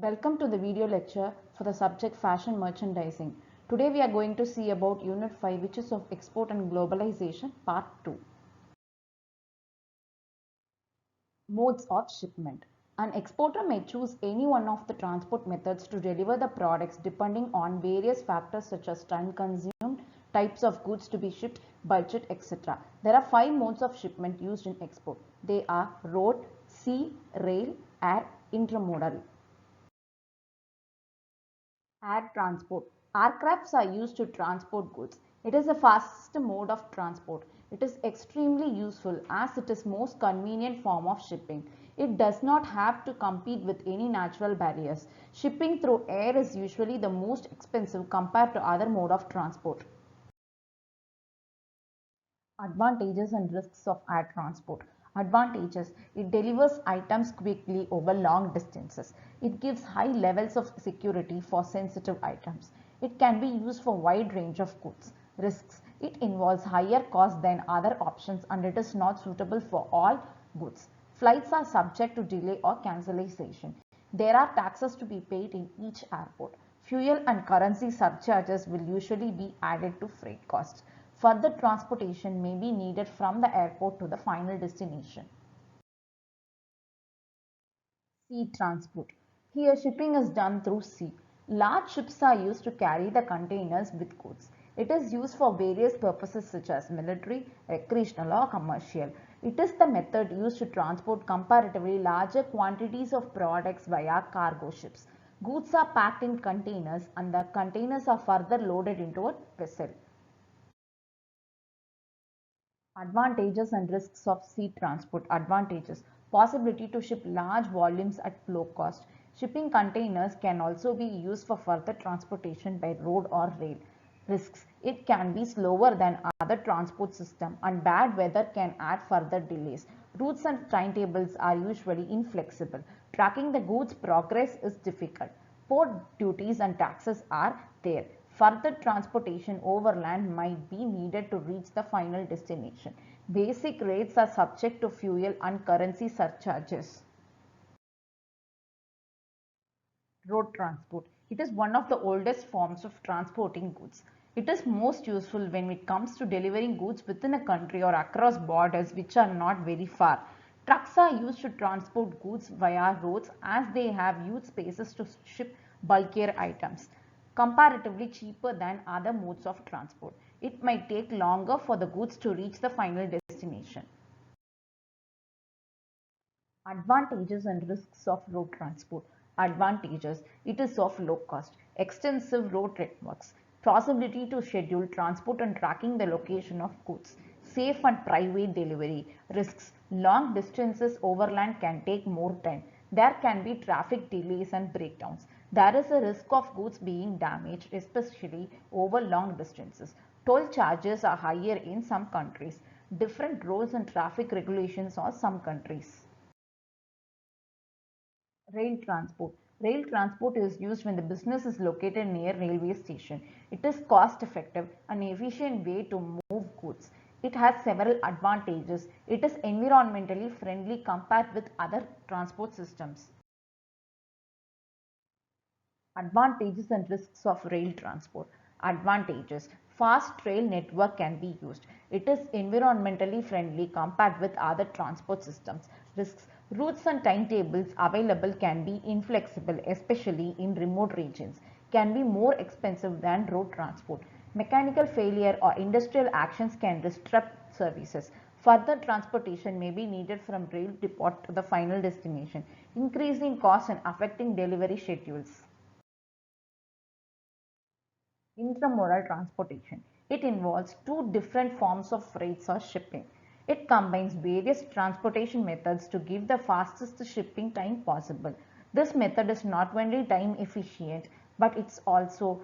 Welcome to the video lecture for the subject Fashion Merchandising. Today we are going to see about Unit 5, which is of Export and Globalization Part 2. Modes of shipment. An exporter may choose any one of the transport methods to deliver the products depending on various factors such as time consumed, types of goods to be shipped, budget, etc. There are 5 modes of shipment used in export. They are road, sea, rail, air, intermodal. Air transport. Aircrafts are used to transport goods. It is the fastest mode of transport. It is extremely useful as it is most convenient form of shipping. It does not have to compete with any natural barriers. Shipping through air is usually the most expensive compared to other mode of transport. Advantages and risks of air transport. Advantages: it delivers items quickly over long distances. It gives high levels of security for sensitive items. It can be used for a wide range of goods. Risks: it involves higher costs than other options and it is not suitable for all goods. Flights are subject to delay or cancellation. There are taxes to be paid in each airport. Fuel and currency surcharges will usually be added to freight costs. Further transportation may be needed from the airport to the final destination. Sea transport. Here shipping is done through sea. Large ships are used to carry the containers with goods. It is used for various purposes such as military, recreational or commercial. It is the method used to transport comparatively larger quantities of products via cargo ships. Goods are packed in containers and the containers are further loaded into a vessel. Advantages and risks of sea transport. Advantages: possibility to ship large volumes at low cost. Shipping containers can also be used for further transportation by road or rail. Risks: it can be slower than other transport system and bad weather can add further delays. Routes and timetables are usually inflexible. Tracking the goods progress is difficult. Port duties and taxes are there. Further transportation overland might be needed to reach the final destination. Basic rates are subject to fuel and currency surcharges. Road transport. It is one of the oldest forms of transporting goods. It is most useful when it comes to delivering goods within a country or across borders which are not very far. Trucks are used to transport goods via roads as they have huge spaces to ship bulkier items. Comparatively cheaper than other modes of transport. It might take longer for the goods to reach the final destination. Advantages and risks of road transport. Advantages: it is of low cost, extensive road networks, possibility to schedule transport and tracking the location of goods, safe and private delivery. Risks: long distances overland can take more time. There can be traffic delays and breakdowns. There is a risk of goods being damaged, especially over long distances. Toll charges are higher in some countries. Different roads and traffic regulations in some countries. Rail transport. Rail transport is used when the business is located near railway station. It is cost effective and efficient way to move goods. It has several advantages. It is environmentally friendly compared with other transport systems. Advantages and risks of rail transport. Advantages: fast rail network can be used. It is environmentally friendly compared with other transport systems. Risks: routes and timetables available can be inflexible, especially in remote regions. Can be more expensive than road transport. Mechanical failure or industrial actions can disrupt services. Further transportation may be needed from rail depot to the final destination, increasing costs and affecting delivery schedules. Intermodal transportation. It involves two different forms of freights or shipping. It combines various transportation methods to give the fastest shipping time possible. This method is not only time efficient but it's also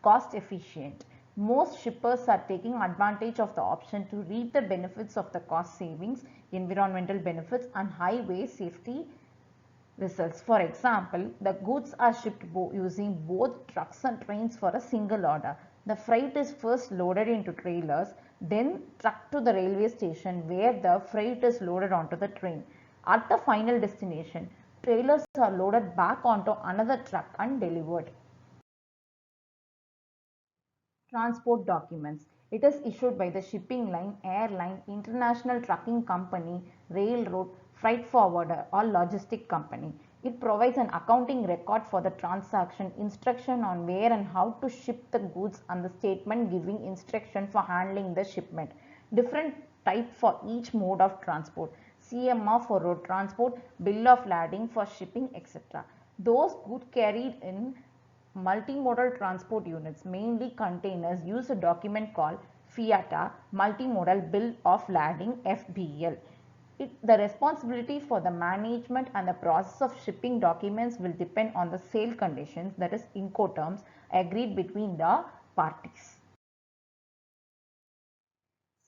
cost efficient. Most shippers are taking advantage of the option to reap the benefits of the cost savings, environmental benefits and highway safety results. For example, the goods are shipped using both trucks and trains for a single order. The freight is first loaded into trailers, then trucked to the railway station where the freight is loaded onto the train. At the final destination, trailers are loaded back onto another truck and delivered. Transport documents. It is issued by the shipping line, airline, international trucking company, railroad, freight forwarder, or logistic company. It provides an accounting record for the transaction, instruction on where and how to ship the goods, and the statement giving instruction for handling the shipment. Different type for each mode of transport. CMR for road transport, bill of lading for shipping, etc. Those goods carried in multimodal transport units, mainly containers, use a document called FIATA, Multimodal Bill of Lading (FBL). The responsibility for the management and the process of shipping documents will depend on the sale conditions, that is Incoterms, agreed between the parties.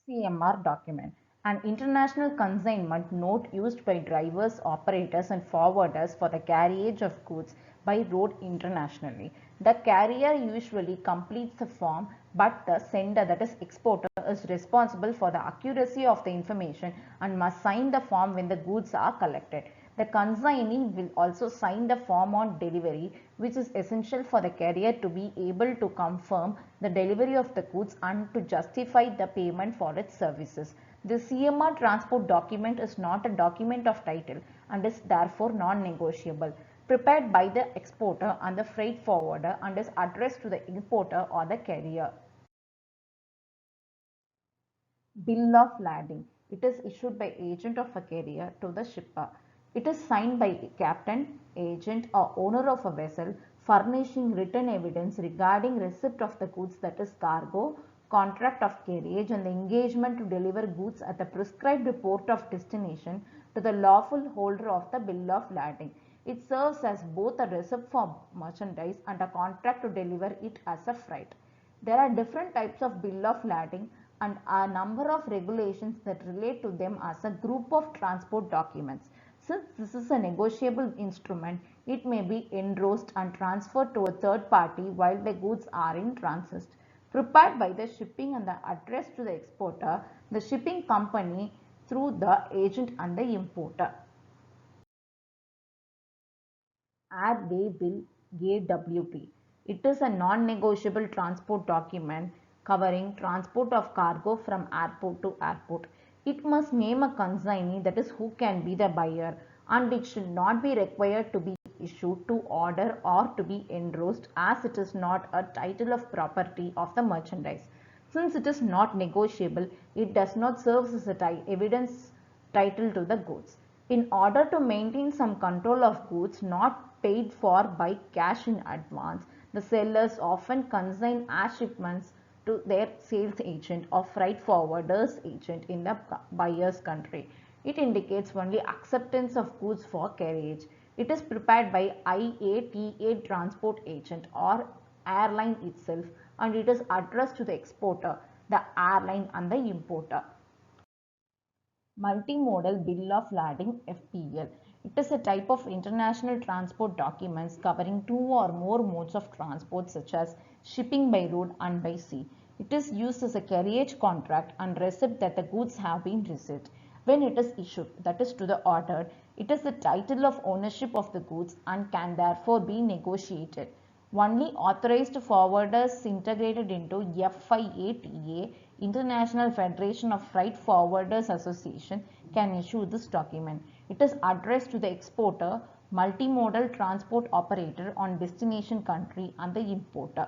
CMR document. An international consignment note used by drivers, operators and forwarders for the carriage of goods by road internationally. The carrier usually completes the form, but the sender, that is exporter, is responsible for the accuracy of the information and must sign the form when the goods are collected. The consignee will also sign the form on delivery, which is essential for the carrier to be able to confirm the delivery of the goods and to justify the payment for its services. The CMR transport document is not a document of title and is therefore non-negotiable. Prepared by the exporter and the freight forwarder and is addressed to the importer or the carrier. Bill of lading. It is issued by agent of a carrier to the shipper. It is signed by captain, agent or owner of a vessel, furnishing written evidence regarding receipt of the goods, that is cargo, contract of carriage and the engagement to deliver goods at the prescribed port of destination to the lawful holder of the bill of lading. It serves as both a receipt for merchandise and a contract to deliver it as a freight. There are different types of bill of lading and a number of regulations that relate to them as a group of transport documents. Since this is a negotiable instrument, it may be endorsed and transferred to a third party while the goods are in transit. Prepared by the shipping and the addressed to the exporter, the shipping company through the agent and the importer. Airway Bill (AWB). It is a non-negotiable transport document covering transport of cargo from airport to airport. It must name a consignee, that is who can be the buyer, and it should not be required to be issued to order or to be endorsed, as it is not a title of property of the merchandise. Since it is not negotiable, it does not serve as a evidence title to the goods. In order to maintain some control of goods not paid for by cash in advance, the sellers often consign as shipments to their sales agent or freight forwarders agent in the buyer's country. It indicates only acceptance of goods for carriage. It is prepared by IATA transport agent or airline itself, and it is addressed to the exporter, the airline and the importer. Multimodal Bill of Lading (FBL). It is a type of international transport documents covering two or more modes of transport, such as shipping by road and by sea. It is used as a carriage contract and receipt that the goods have been received. When it is issued, that is to the ordered, it is the title of ownership of the goods and can therefore be negotiated. Only authorized forwarders integrated into FIATA, International Federation of Freight Forwarders Association, can issue this document. It is addressed to the exporter, multimodal transport operator on destination country and the importer.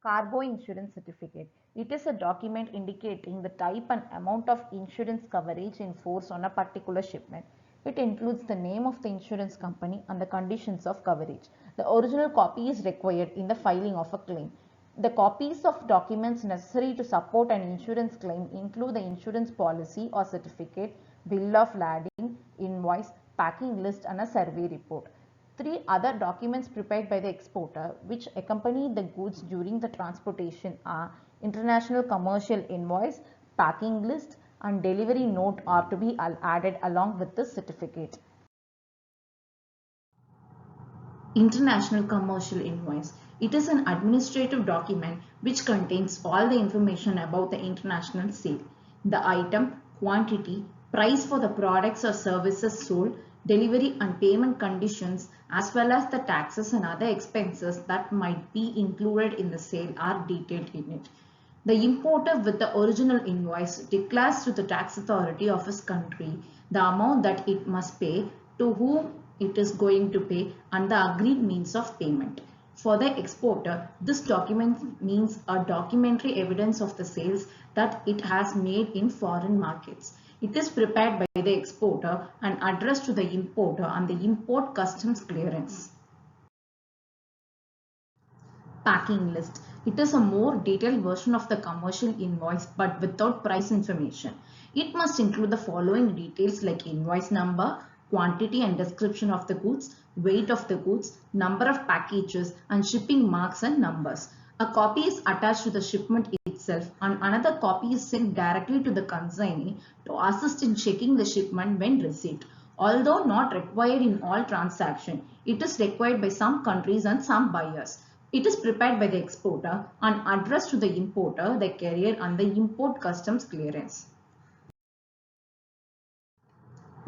Cargo Insurance Certificate. It is a document indicating the type and amount of insurance coverage in force on a particular shipment. It includes the name of the insurance company and the conditions of coverage. The original copy is required in the filing of a claim. The copies of documents necessary to support an insurance claim include the insurance policy or certificate, bill of lading, invoice, packing list and a survey report. Three other documents prepared by the exporter which accompany the goods during the transportation are International Commercial Invoice, packing list and delivery note are to be added along with the certificate. International Commercial Invoice. It is an administrative document which contains all the information about the international sale, the item, quantity, price for the products or services sold, delivery and payment conditions, as well as the taxes and other expenses that might be included in the sale are detailed in it. The importer with the original invoice declares to the tax authority of his country the amount that it must pay, to whom it is going to pay, and the agreed means of payment. For the exporter, this document means a documentary evidence of the sales that it has made in foreign markets. It is prepared by the exporter and addressed to the importer and the import customs clearance. Packing list. It is a more detailed version of the commercial invoice but without price information. It must include the following details like invoice number, quantity and description of the goods, weight of the goods, number of packages, and shipping marks and numbers. A copy is attached to the shipment itself and another copy is sent directly to the consignee to assist in checking the shipment when received. Although not required in all transactions, it is required by some countries and some buyers. It is prepared by the exporter and addressed to the importer, the carrier, and the import customs clearance.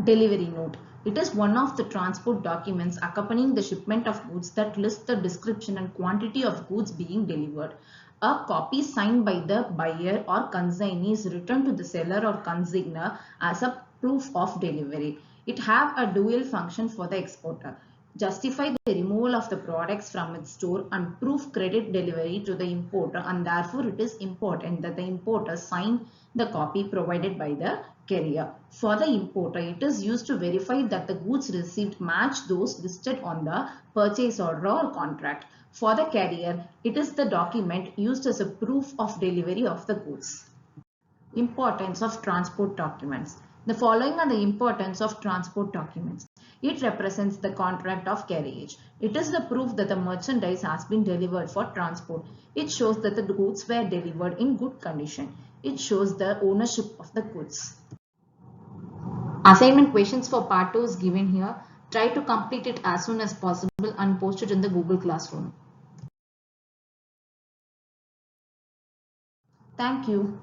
Delivery note. It is one of the transport documents accompanying the shipment of goods that lists the description and quantity of goods being delivered. A copy signed by the buyer or consignee is returned to the seller or consignor as a proof of delivery. It has a dual function for the exporter: justify the removal of the products from its store and prove credit delivery to the importer, and therefore it is important that the importer sign the copy provided by the carrier. For the importer, it is used to verify that the goods received match those listed on the purchase order or contract. For the carrier, it is the document used as a proof of delivery of the goods. Importance of transport documents. The following are the importance of transport documents. It represents the contract of carriage. It is the proof that the merchandise has been delivered for transport. It shows that the goods were delivered in good condition. It shows the ownership of the goods. Assignment questions for part 2 is given here. Try to complete it as soon as possible and post it in the Google Classroom. Thank you.